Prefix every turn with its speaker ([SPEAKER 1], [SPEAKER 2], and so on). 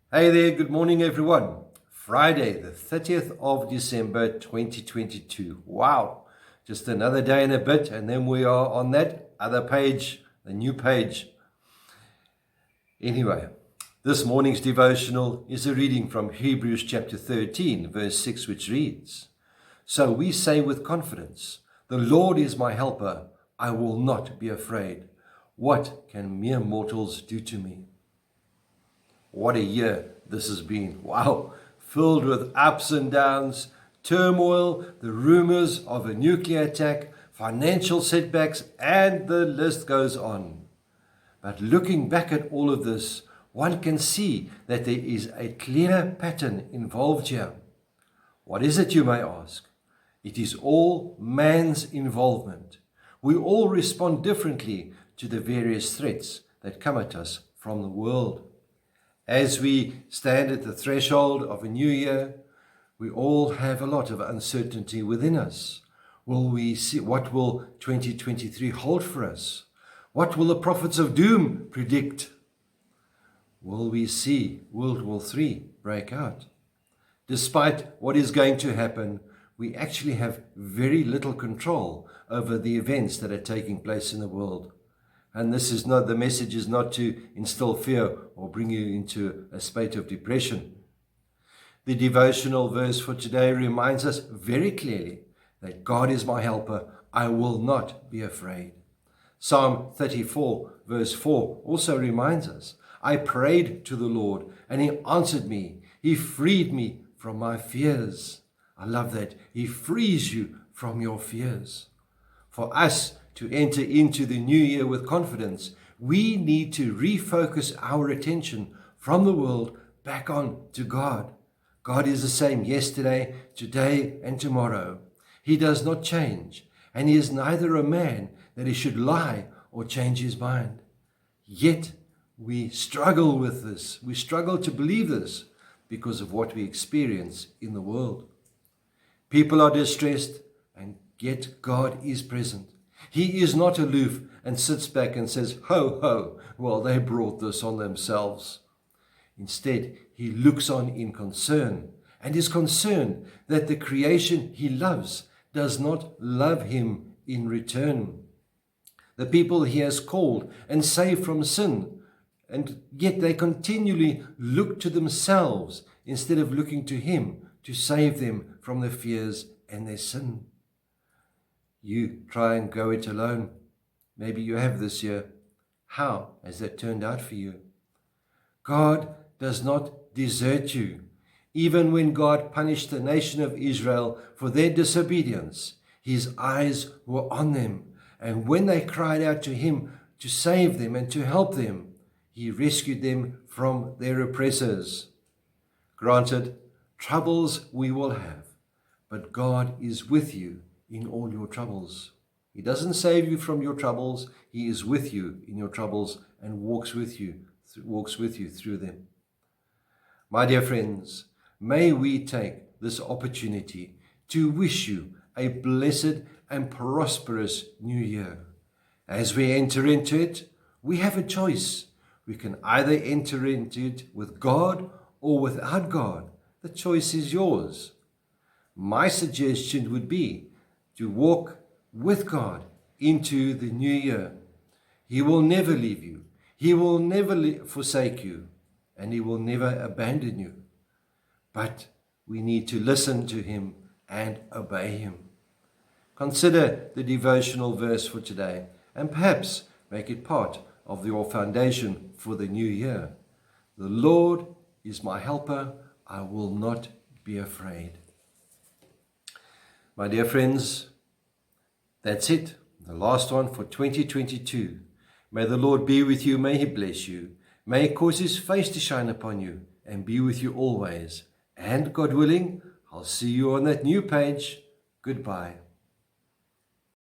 [SPEAKER 1] Hey there, good morning everyone. Friday, the 30th of December 2022. Wow, just another day and a bit, and then we are on that other page, the new page. Anyway, this morning's devotional is a reading from Hebrews chapter 13, verse 6, which reads, "So we say with confidence, the Lord is my helper, I will not be afraid. What can mere mortals do to me?" What a year this has been. Wow, filled with ups and downs, turmoil, the rumors of a nuclear attack, financial setbacks, and the list goes on. But looking back at all of this, one can see that there is a clear pattern involved here. What is it, you may ask? It is all man's involvement. We all respond differently to the various threats that come at us from the world. As we stand at the threshold of a new year, we all have a lot of uncertainty within us. Will we see what will 2023 hold for us? What will the prophets of doom predict? Will we see World War III break out? Despite what is going to happen, we actually have very little control over the events that are taking place in the world. And the message is not to instill fear or bring you into a state of depression. The devotional verse for today reminds us very clearly that God is my helper. I will not be afraid. Psalm 34 verse 4 also reminds us, I prayed to the Lord and he answered me. He freed me from my fears. I love that. He frees you from your fears. For us to enter into the new year with confidence, we need to refocus our attention from the world back on to God. God is the same yesterday, today, and tomorrow. He does not change, and he is neither a man that he should lie or change his mind. Yet we struggle with this. We struggle to believe this because of what we experience in the world. People are distressed, and yet God is present. He is not aloof and sits back and says, ho, ho, well, they brought this on themselves. Instead, he looks on in concern and is concerned that the creation he loves does not love him in return. The people he has called and saved from sin, and yet they continually look to themselves instead of looking to him to save them from their fears and their sin. You try and go it alone. Maybe you have this year. How has that turned out for you? God does not desert you. Even when God punished the nation of Israel for their disobedience, his eyes were on them. And when they cried out to him to save them and to help them, he rescued them from their oppressors. Granted, troubles we will have, but God is with you in all your troubles. He doesn't save you from your troubles. He is with you in your troubles and walks with you through them. My dear friends, may we take this opportunity to wish you a blessed and prosperous new year. As we enter into it, we have a choice. We can either enter into it with God or without God. The choice is yours. My suggestion would be to walk with God into the new year. He will never leave you. He will never forsake you, and he will never abandon you. But we need to listen to him and obey him. Consider the devotional verse for today and perhaps make it part of your foundation for the new year. The Lord is my helper. I will not be afraid. My dear friends, that's it. The last one for 2022. May the Lord be with you. May he bless you. May he cause his face to shine upon you and be with you always. And God willing, I'll see you on that new page. Goodbye.